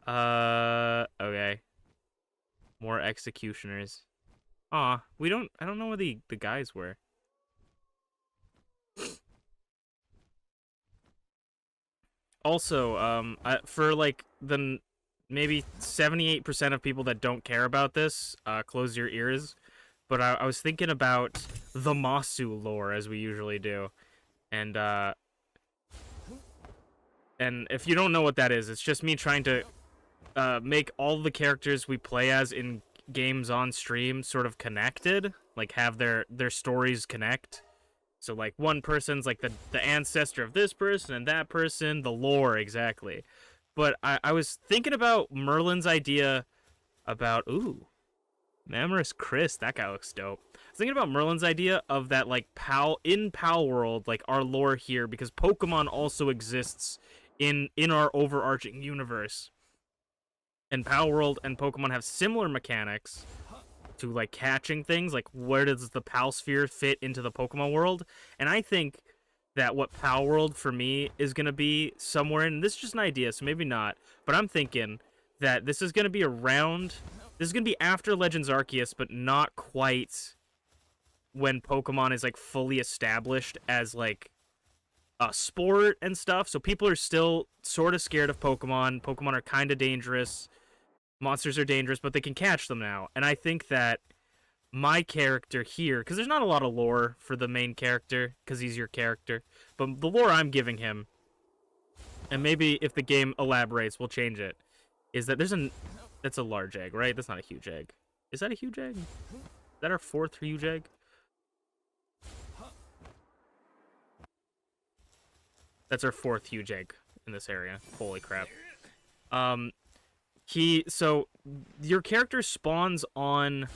Okay. More executioners. Aw, I don't know where the guys were. Also, for like the maybe 78% of people that don't care about this, close your ears. But I was thinking about the Masu lore as we usually do, and if you don't know what that is, it's just me trying to make all the characters we play as in games on stream sort of connected, like have their stories connect. So like one person's like the ancestor of this person and that person, the lore exactly. But I was thinking about Merlin's idea about Mamorous Chris, that guy looks dope. I was thinking about Merlin's idea of that like Palworld, like our lore here, because Pokemon also exists in our overarching universe. And Palworld and Pokemon have similar mechanics to like catching things, like where does the Pal Sphere fit into the Pokemon world? And I think that what Palworld for me is gonna be somewhere in this is just an idea, so maybe not, but I'm thinking that this is gonna be around this is gonna be after Legends Arceus, but not quite when Pokemon is like fully established as like a sport and stuff. So people are still sort of scared of Pokemon. Pokemon are kind of dangerous. Monsters are dangerous, but they can catch them now. And I think that my character here, because there's not a lot of lore for the main character, because he's your character, but the lore I'm giving him, and maybe if the game elaborates, we'll change it, is that that's a large egg, right? That's not a huge egg. Is that a huge egg? Is that our fourth huge egg? That's our fourth huge egg in this area. Holy crap. So your character spawns on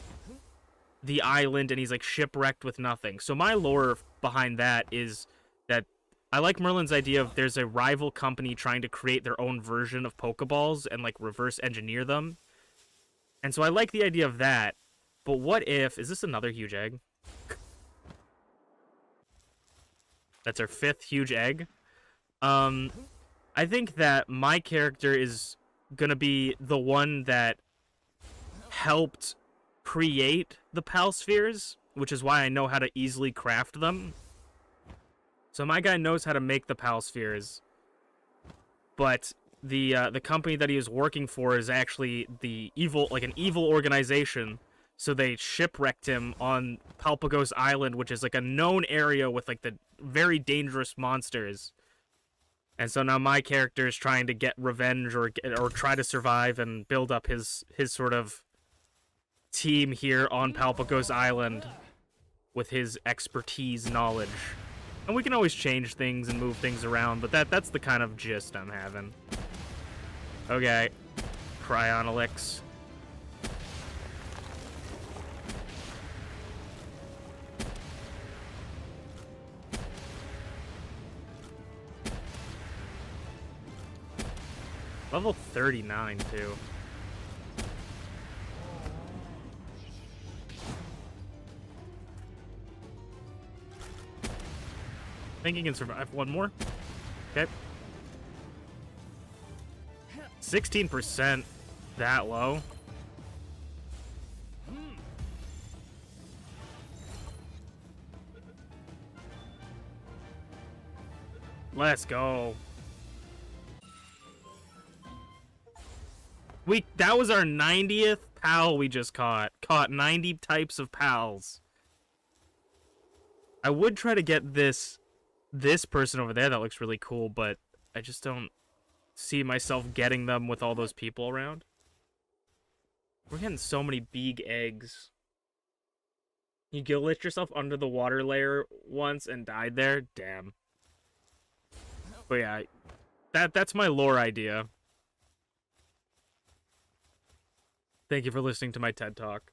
the island and he's like shipwrecked with nothing. So my lore behind that is that I like Merlin's idea of there's a rival company trying to create their own version of Pokeballs and like reverse engineer them. And so I like the idea of that. But what if, is this another huge egg? That's our fifth huge egg. I think that my character is gonna be the one that helped create the Pal Spheres, which is why I know how to easily craft them. So my guy knows how to make the Pal Spheres, but the company that he was working for is actually the an evil organization. So they shipwrecked him on Palpagos Island, which is like a known area with like the very dangerous monsters. And so now my character is trying to get revenge or try to survive and build up his sort of team here on Palpagos Island with his expertise knowledge. And we can always change things and move things around, but that's the kind of gist I'm having. Okay. Cryonolix. Level 39, too. I think he can survive one more. Okay. 16%. That low. Let's go. That was our 90th pal we just caught. Caught 90 types of pals. I would try to get this person over there that looks really cool, but I just don't see myself getting them with all those people around. We're getting so many big eggs. You glitched yourself under the water layer once and died there? Damn. But yeah, that's my lore idea. Thank you for listening to my TED Talk.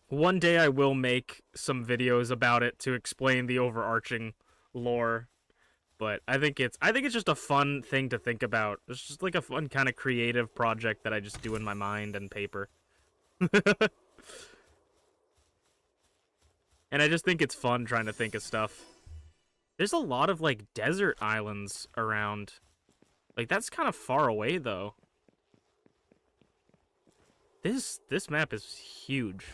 One day I will make some videos about it to explain the overarching lore, but I think it's just a fun thing to think about. It's just like a fun kind of creative project that I just do in my mind and paper. And I just think it's fun trying to think of stuff. There's a lot of, like, desert islands around. Like, that's kind of far away, though. This map is huge.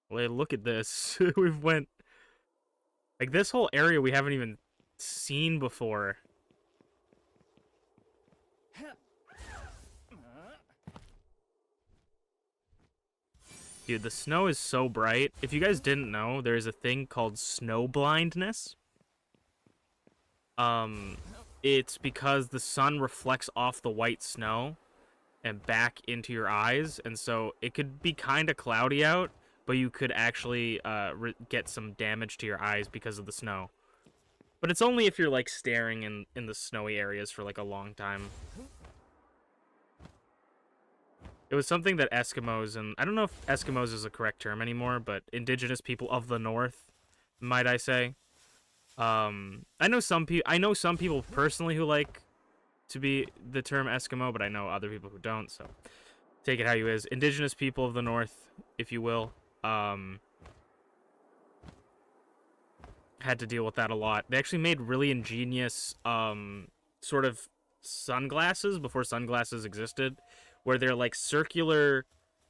Well, look at this. We've went... Like, this whole area we haven't even seen before. Dude, the snow is so bright. If you guys didn't know, there is a thing called snow blindness. It's because the sun reflects off the white snow and back into your eyes, and so it could be kind of cloudy out, but you could actually get some damage to your eyes because of the snow. But it's only if you're, like, staring in the snowy areas for, like, a long time. It was something that Eskimos, and I don't know if Eskimos is a correct term anymore, but indigenous people of the North, might I say. I know some people personally who like to be the term Eskimo, but I know other people who don't, so take it how you is. Indigenous people of the North, if you will, had to deal with that a lot. They actually made really ingenious sort of sunglasses before sunglasses existed, where they're like circular,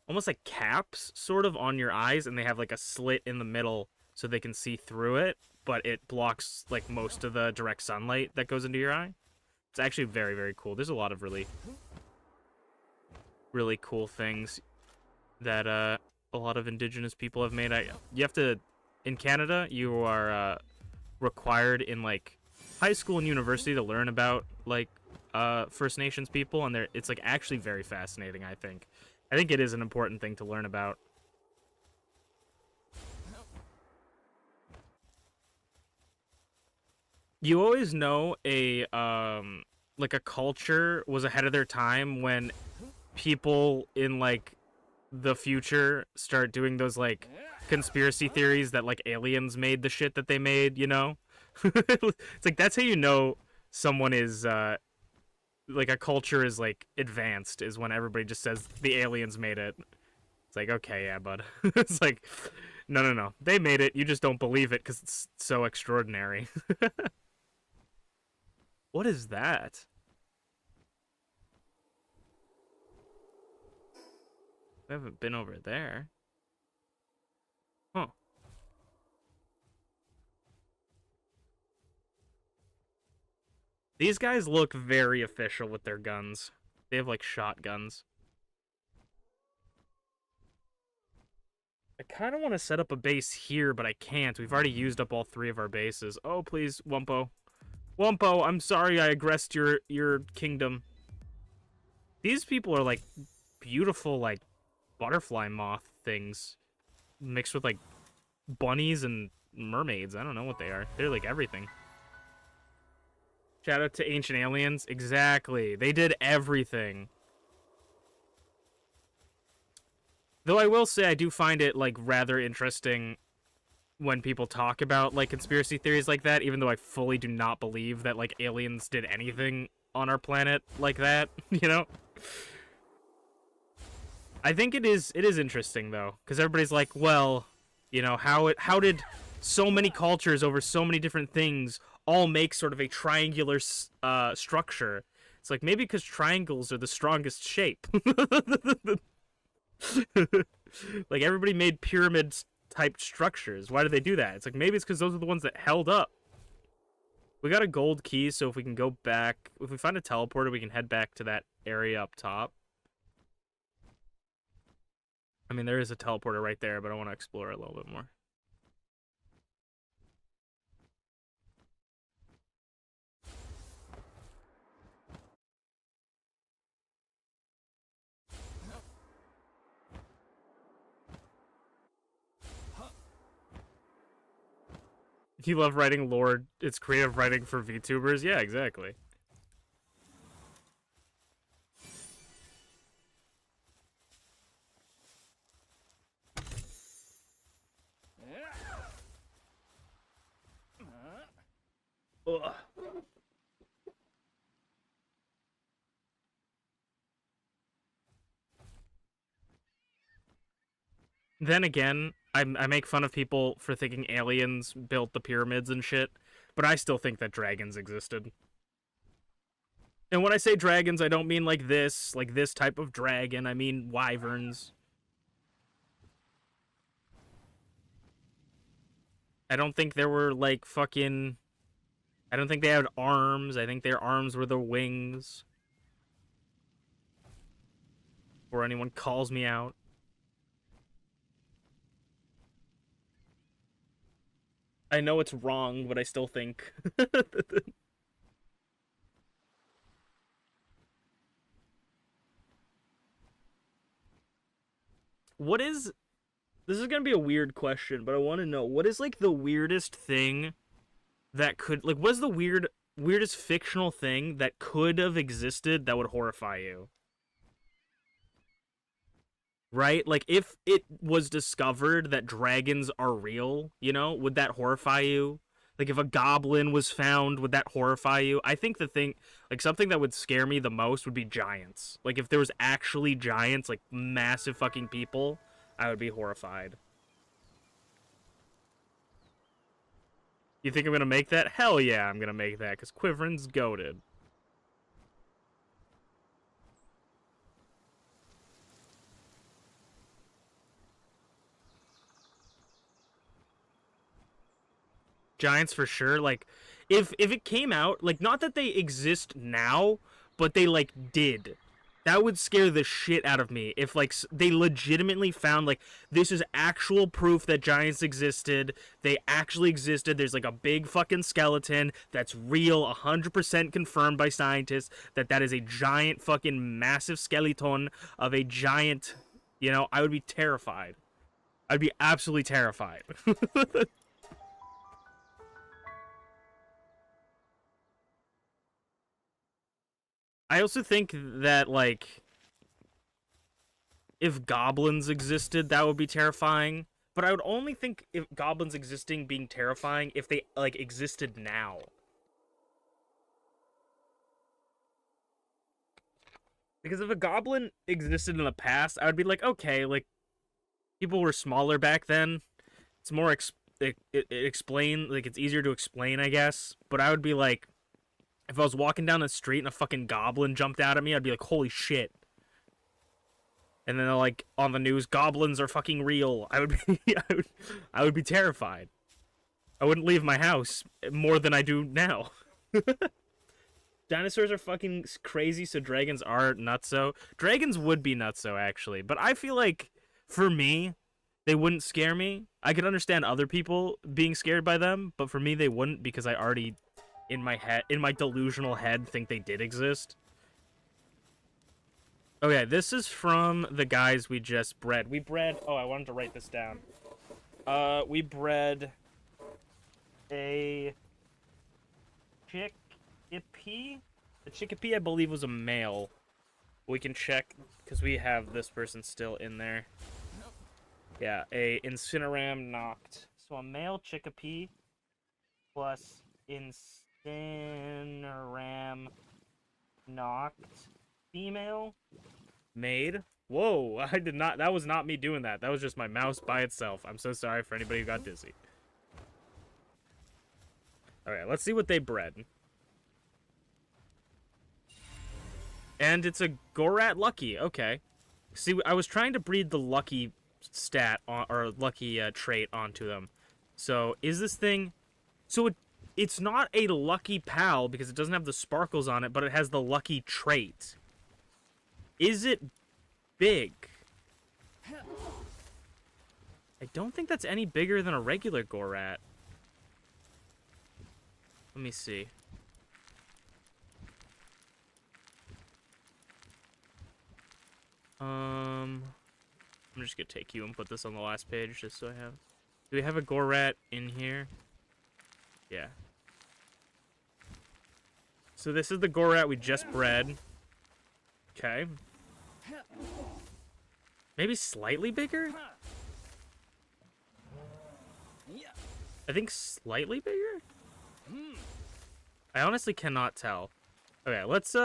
almost like caps sort of on your eyes, and they have like a slit in the middle so they can see through it, but it blocks like most of the direct sunlight that goes into your eye. It's actually very, very cool. There's a lot of really, really cool things that a lot of indigenous people have made. You have to, in Canada, you are required in like high school and university to learn about like First Nations people, and it's like actually very fascinating. I think it is an important thing to learn about. You always know a like a culture was ahead of their time when people in like the future start doing those like conspiracy theories that like aliens made the shit that they made, you know? It's like that's how you know someone is like a culture is like advanced, is when everybody just says the aliens made it. It's like, okay, yeah, bud. It's like, no. They made it. You just don't believe it because it's so extraordinary. What is that? I haven't been over there. Huh. These guys look very official with their guns. They have like shotguns. I kind of want to set up a base here, but I can't. We've already used up all 3 of our bases. Oh, please, Wumpo. Wumpo, I'm sorry I aggressed your kingdom. These people are like beautiful, like butterfly moth things mixed with like bunnies and mermaids. I don't know what they are. They're like everything. Shout out to Ancient Aliens. Exactly. They did everything. Though I will say I do find it like rather interesting when people talk about like conspiracy theories like that, even though I fully do not believe that like aliens did anything on our planet like that, you know? I think it is interesting though, because everybody's like, well, you know, how did so many cultures over so many different things all make sort of a triangular structure? It's like maybe because triangles are the strongest shape. Like everybody made pyramid type structures. Why did they do that? It's like maybe it's because those are the ones that held up. We got a gold key, so if we can go back, if we find a teleporter, we can head back to that area up top. I mean, there is a teleporter right there, but I want to explore it a little bit more. You love writing lore. It's creative writing for VTubers. Yeah, exactly. Ugh. Then again, I make fun of people for thinking aliens built the pyramids and shit, but I still think that dragons existed. And when I say dragons, I don't mean like this type of dragon. I mean wyverns. I don't think there were like fucking. I don't think they had arms. I think their arms were the wings. Before anyone calls me out. I know it's wrong, but I still think. What is. This is gonna be a weird question, but I want to know what is like the weirdest thing that could. Like, what is the weirdest fictional thing that could have existed that would horrify you? Right? Like, if it was discovered that dragons are real, you know, would that horrify you? Like, if a goblin was found, would that horrify you? I think the thing, like, something that would scare me the most would be giants. Like, if there was actually giants, like, massive fucking people, I would be horrified. You think I'm gonna make that? Hell yeah, I'm gonna make that, because Quivering's goated. Giants for sure. Like, if it came out, like, not that they exist now, but they like did. That would scare the shit out of me if like they legitimately found like this is actual proof that giants existed. They actually existed. There's like a big fucking skeleton that's real, 100% confirmed by scientists that that is a giant fucking massive skeleton of a giant. You know, I would be terrified. I'd be absolutely terrified. I also think that like if goblins existed, that would be terrifying. But I would only think if goblins existing being terrifying if they like existed now. Because if a goblin existed in the past, I would be like, okay, like people were smaller back then. It's more it explain like it's easier to explain, I guess. But I would be like, if I was walking down the street and a fucking goblin jumped out at me, I'd be like, holy shit. And then like on the news, goblins are fucking real. I would be, I would be terrified. I wouldn't leave my house more than I do now. Dinosaurs are fucking crazy, so dragons are nutso. Dragons would be nutso actually, but I feel like for me, they wouldn't scare me. I could understand other people being scared by them, but for me, they wouldn't because I already, in my head, in my delusional head, think they did exist. Okay, this is from the guys we just bred. We bred. Oh, I wanted to write this down. We bred a chickpea. The chickpea, I believe, was a male. We can check because we have this person still in there. Yeah, a Incineram knocked. So a male chickpea plus Incineram knocked female made. Whoa, I did not. That was not me doing that. That was just my mouse by itself. I'm so sorry for anybody who got dizzy. Alright, let's see what they bred. And it's a Gorat Lucky. Okay. See, I was trying to breed the Lucky stat on, or Lucky trait onto them. So, is this thing... So, it's not a Lucky Pal because it doesn't have the sparkles on it, but it has the Lucky trait. Is it big? I don't think that's any bigger than a regular Gorat. Let me see. I'm just gonna take you and put this on the last page just so I have... Do we have a Gorat in here? Yeah. So this is the Gorat we just bred. Okay. Maybe slightly bigger? I think slightly bigger? I honestly cannot tell. Okay, let's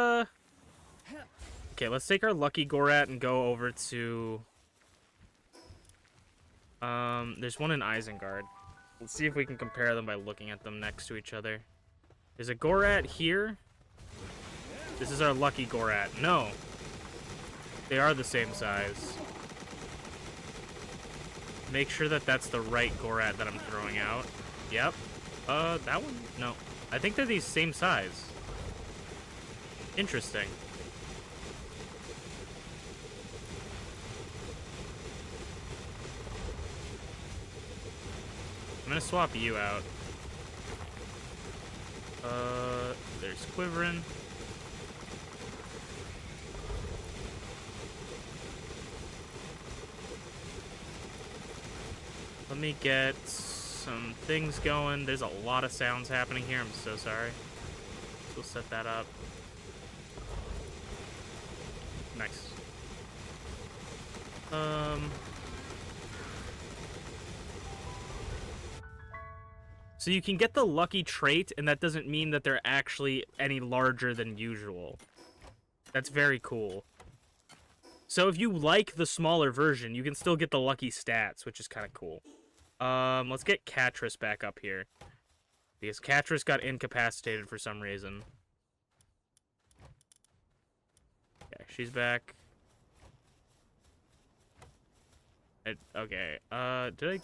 Okay, let's take our Lucky Gorat and go over to There's one in Isengard. Let's see if we can compare them by looking at them next to each other. There's a Gorat here. This is our lucky Gorat. No. They are the same size. Make sure that that's the right Gorat that I'm throwing out. Yep. That one? No. I think they're the same size. Interesting. I'm gonna swap you out. There's Quivering. Let me get some things going. There's a lot of sounds happening here. I'm so sorry. So we'll set that up. Nice. So you can get the lucky trait, and that doesn't mean that they're actually any larger than usual. That's very cool. So if you like the smaller version, you can still get the lucky stats, which is kind of cool. Let's get Catris back up here. Because Catris got incapacitated for some reason. Okay, she's back. Okay, did I...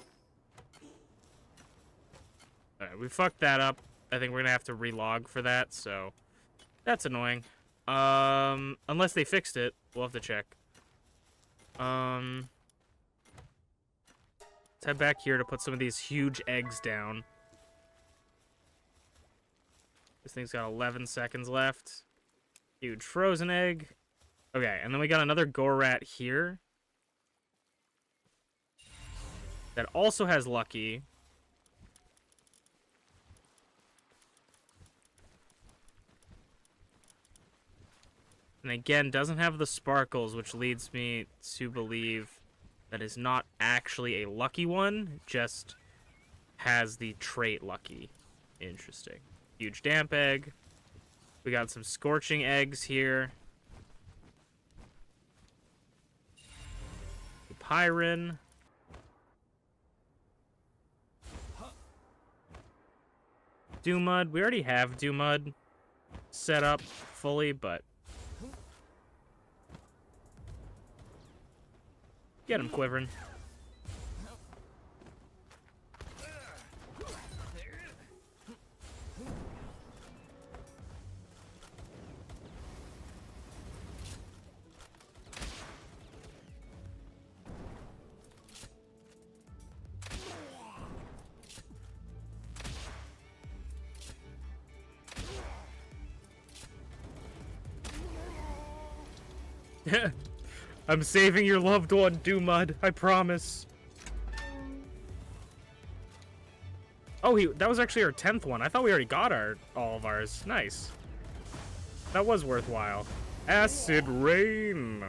Alright, we fucked that up. I think we're gonna have to relog for that, so... That's annoying. Unless they fixed it. We'll have to check. Let's head back here to put some of these huge eggs down. This thing's got 11 seconds left. Huge frozen egg. Okay, and then we got another Gorat here. That also has lucky. And again, doesn't have the sparkles, which leads me to believe that is not actually a lucky one, just has the trait lucky. Interesting. Huge damp egg. We got some scorching eggs here. Pyrin. Doomud. We already have Doomud set up fully, but... Get him, Quivering. I'm saving your loved one, Doomud. I promise. Oh, that was actually our 10th one. I thought we already got all of ours. Nice. That was worthwhile. Acid Rain.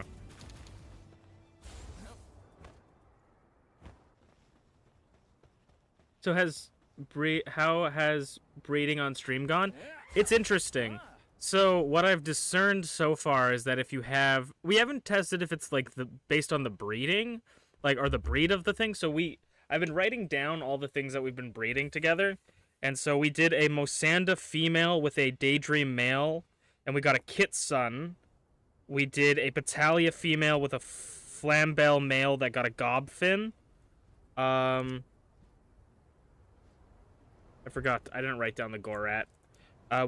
So how has breeding on stream gone? It's interesting. So what I've discerned so far is that if you have, we haven't tested if it's like based on the breeding, like, or the breed of the thing. So I've been writing down all the things that we've been breeding together. And so we did a Mosanda female with a Daydream male, and we got a Kitsun. We did a Battalia female with a Flambell male that got a Gobfin. I forgot, I didn't write down the Gorat.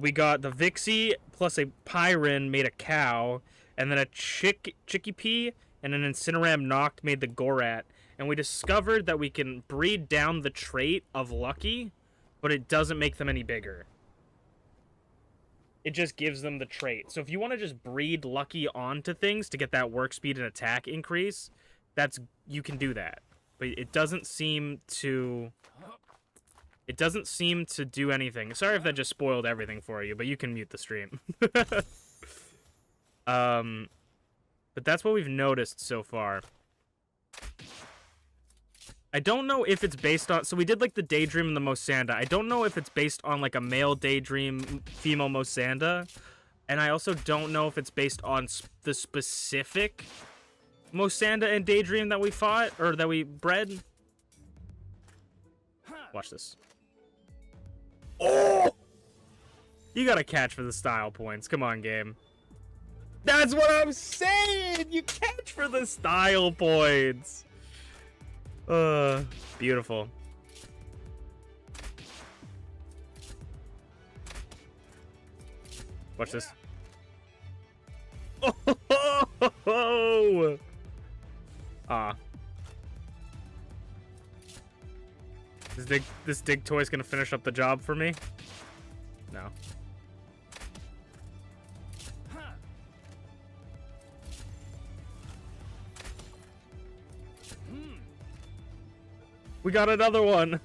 We got the Vixie plus a Pyrin made a cow, and then a Chickpea and an Incineram Noct made the Gorat. And we discovered that we can breed down the trait of Lucky, but it doesn't make them any bigger. It just gives them the trait. So if you want to just breed Lucky onto things to get that work speed and attack increase, you can do that. But it doesn't seem to... It doesn't seem to do anything. Sorry if that just spoiled everything for you, but you can mute the stream. But that's what we've noticed so far. I don't know if it's based on... So we did, like, the Daydream and the Mosanda. I don't know if it's based on, like, a male Daydream, female Mosanda. And I also don't know if it's based on the specific Mosanda and Daydream that we fought, or that we bred. Watch this. Oh! You gotta catch for the style points. Come on, game. That's what I'm saying! You catch for the style points! Beautiful. Watch this. Oh! Ah. This dig toy's gonna finish up the job for me? No. We got another one.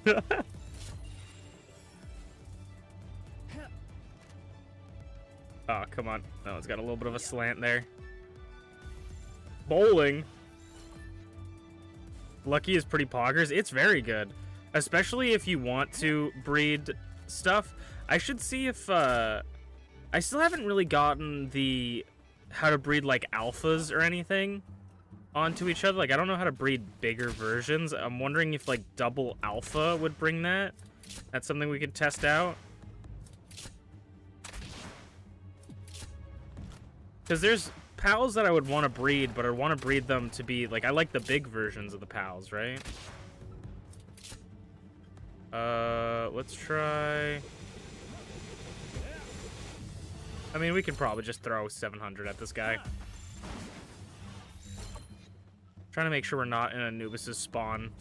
Oh, come on. No, it's got a little bit of a slant there. Bowling. Lucky is pretty poggers. It's very good. Especially if you want to breed stuff. I should see if, I still haven't really gotten the how to breed, like, alphas or anything onto each other. Like, I don't know how to breed bigger versions. I'm wondering if, like, double alpha would bring that. That's something we could test out. Because there's pals that I would want to breed, but I want to breed them to be, like, I like the big versions of the pals, right? Let's try... I mean, we could probably just throw 700 at this guy. Trying to make sure we're not in Anubis' spawn.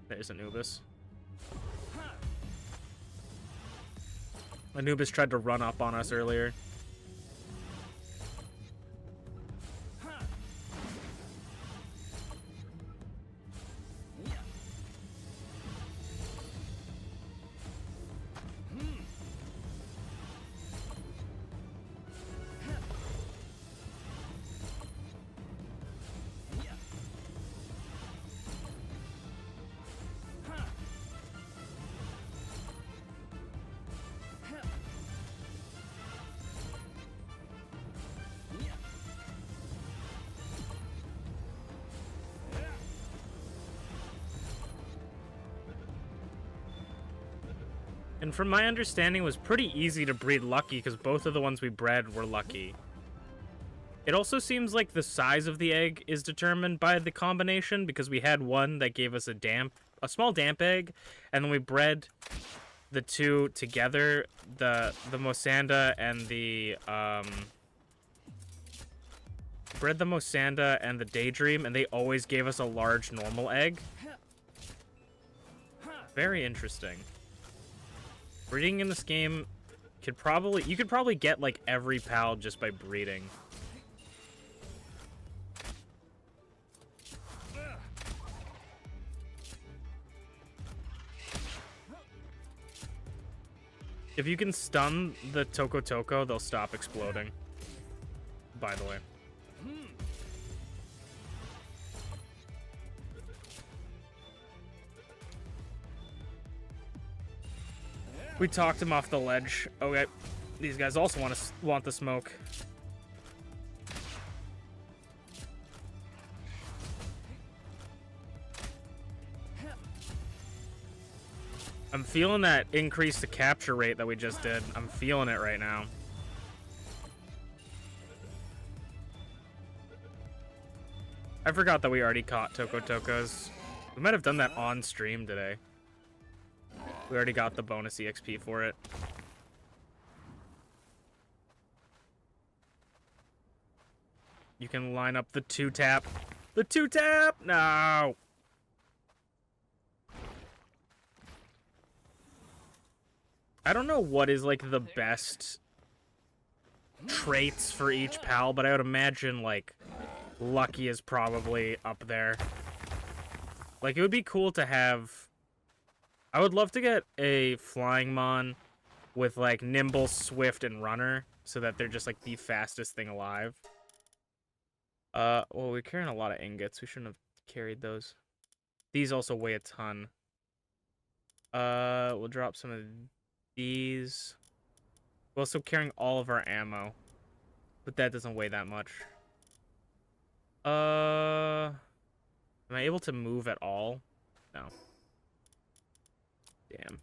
There's Anubis. Anubis tried to run up on us earlier. And from my understanding, it was pretty easy to breed Lucky because both of the ones we bred were Lucky. It also seems like the size of the egg is determined by the combination because we had one that gave us a small damp egg, and then we bred the two together, the Mosanda and the Daydream, and they always gave us a large normal egg. Very interesting. Breeding in this game you could probably get like every pal just by breeding. If you can stun the Toko Toko, they'll stop exploding. By the way. We talked him off the ledge. Okay, these guys also want the smoke. I'm feeling that increase the capture rate that we just did. I'm feeling it right now. I forgot that we already caught Toko Tokos. We might have done that on stream today. We already got the bonus EXP for it. You can line up the 2-tap. The 2-tap! No! I don't know what is, like, the best traits for each pal, but I would imagine, like, Lucky is probably up there. Like, it would be cool to have... I would love to get a Flying Mon with, like, Nimble, Swift, and Runner, so that they're just, like, the fastest thing alive. Well, we're carrying a lot of ingots. We shouldn't have carried those. These also weigh a ton. We'll drop some of these. We're also carrying all of our ammo, but that doesn't weigh that much. I Am I able to move at all? No. Damn.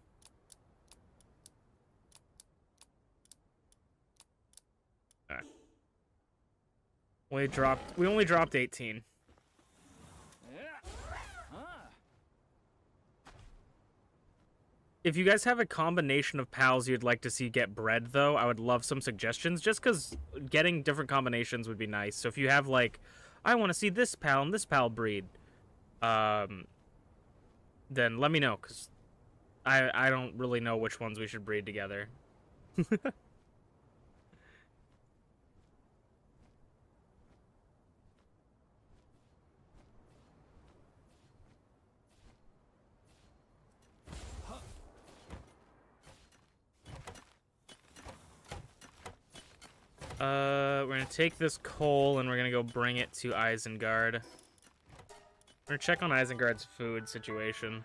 Alright. We only dropped 18. If you guys have a combination of pals you'd like to see get bred, though, I would love some suggestions, just because getting different combinations would be nice. So if you have, like, I want to see this pal and this pal breed, then let me know, because I don't really know which ones we should breed together. We're gonna take this coal and we're gonna go bring it to Isengard. We're gonna check on Isengard's food situation.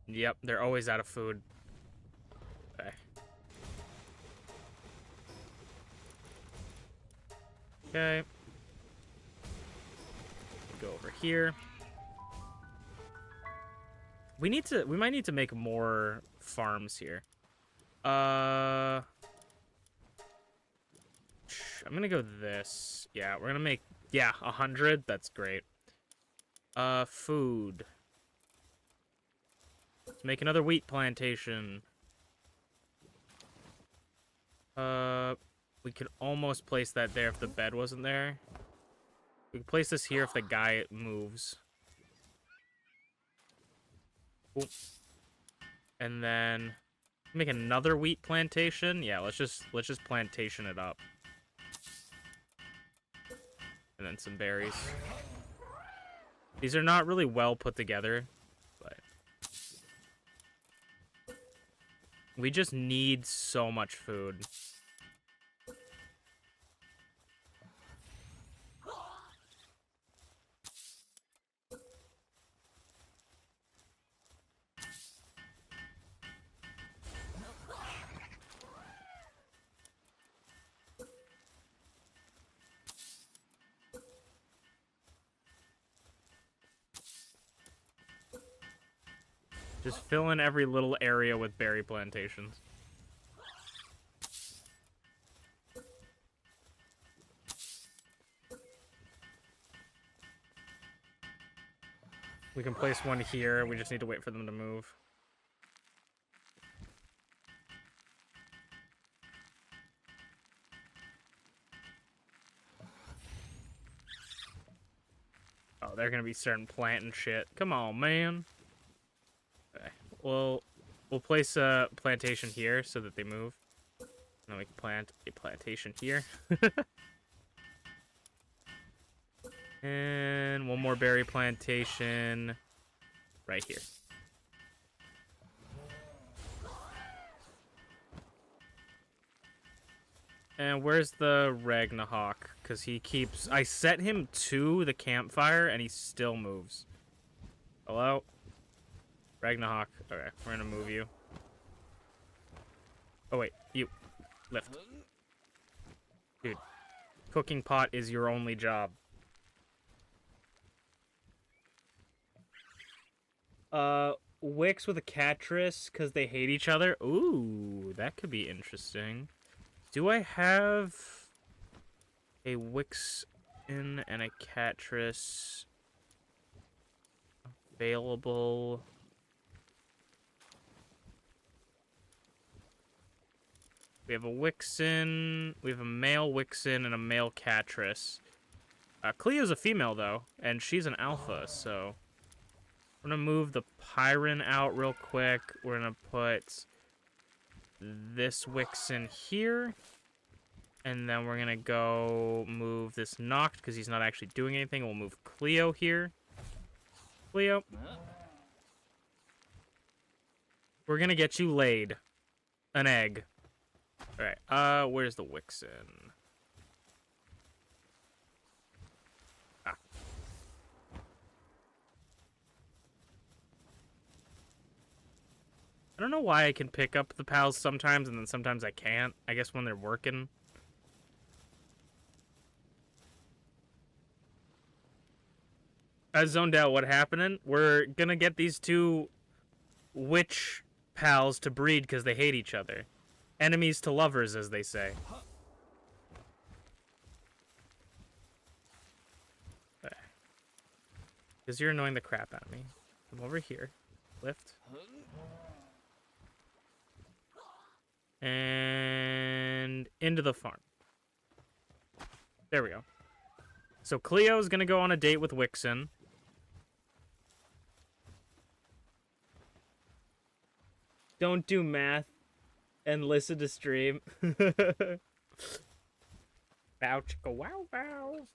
Yep, they're always out of food. Okay. Okay. Go over here. We might need to make more farms here. I'm gonna go this. Yeah, we're gonna make, 100. That's great. Food. Let's make another wheat plantation. We could almost place that there if the bed wasn't there. We could place this here if the guy moves. Cool. And then make another wheat plantation. Yeah, let's just plantation it up. And then some berries. These are not really well put together, but we just need so much food. Just fill in every little area with berry plantations. We can place one here. We just need to wait for them to move. Oh, they're gonna be starting planting shit. Come on, man. Okay. We'll place a plantation here so that they move. And then we can plant a plantation here. And one more berry plantation right here. And where's the Ragnahawk? Because he keeps... I set him to the campfire and he still moves. Hello? Ragnahawk. Okay, we're gonna move you. Oh, wait. You. Lift. Dude. Cooking pot is your only job. Wix with a Catrice because they hate each other. Ooh, that could be interesting. Do I have a Wixen and a Catrice available? We have a Wixen, we have a male Wixen and a male Catrice. Cleo's a female, though, and she's an alpha, so... We're gonna move the Pyron out real quick. We're gonna put this Wixen here. And then we're gonna go move this Noct, because he's not actually doing anything. We'll move Cleo here. Cleo. We're gonna get you laid. An egg. Alright, where's the Wixen? Ah. I don't know why I can pick up the pals sometimes, and then sometimes I can't. I guess when they're working. I zoned out. What happening? We're gonna get these two witch pals to breed because they hate each other. Enemies to lovers, as they say. Because you're annoying the crap out of me. Come over here. Lift. And into the farm. There we go. So Cleo's gonna go on a date with Wixen. Don't do math and listen to stream. Bow chicka wow wow.